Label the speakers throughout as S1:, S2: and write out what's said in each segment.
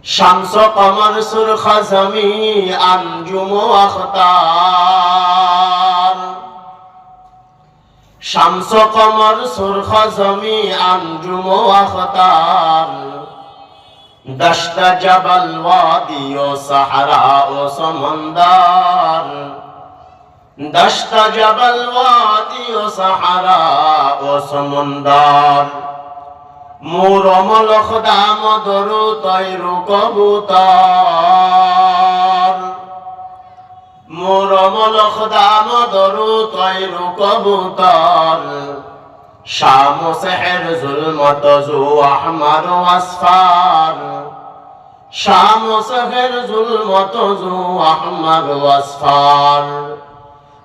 S1: শামস কমর সুরখ জমি আঞ্জুম আখতার। শামস কমর সুরখ জমি আঞ্জুম আখতার। দশত জবল ওয়াদি ও সাহারা ও সমন্দর। দশত জবল ওয়াদি ও সাহারা ও সমন্দর। মোরমল খদাম দরু তৈরু কবুতর। মোরমল খদাম দরু তৈরু কবুতর। শাম সেহের জুলমত জু আহমর আসফার। শাম সেহের জুলমত জু আহমর আসফার।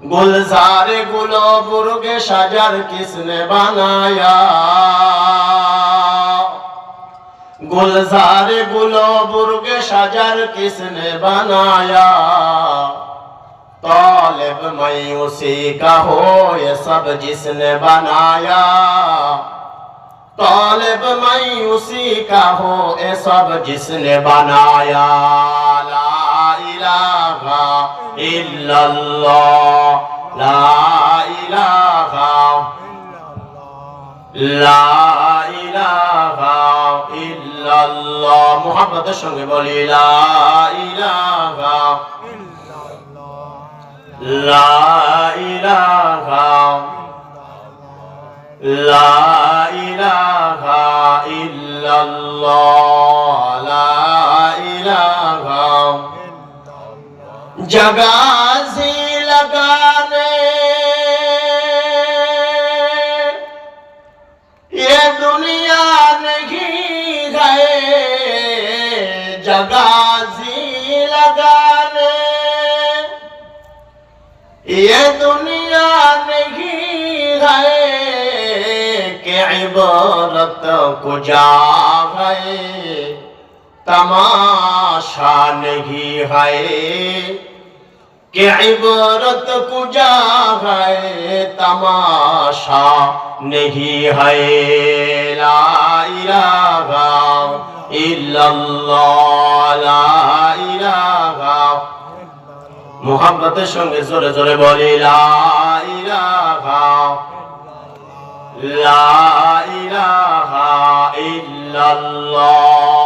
S1: गुलजार गुलो बुर्गे शजर किसने बनाया। गुलजार गुलो बुर्गे शजर किसने बनाया। तालिब मैं उसी का हो ये सब जिसने बनाया। तालिब मैं उसी का हो ये सब जिसने बनाया। ला इलाहा इल्लल्लाह ला इलाहा इल्लल्लाह। मुहब्बतेर संगे बोली ला इलाहा ला इलाहा ला इलाहा इल्लल्लाह ला इलाहा। जगाज़ी लगाने ये दुनिया नहीं है। जगाज़ी लगाने ये दुनिया नहीं है। कि इबारत कुजा है तमाशा नहीं है। कि इबारत कुजा है तमाशा नहीं है। ला इलाहा इल्लल्लाह ला इलाहा। मुहब्बतेर संगे जोरे जोरे बोली ला इलाहा ला इलाहा इल्लल्लाह।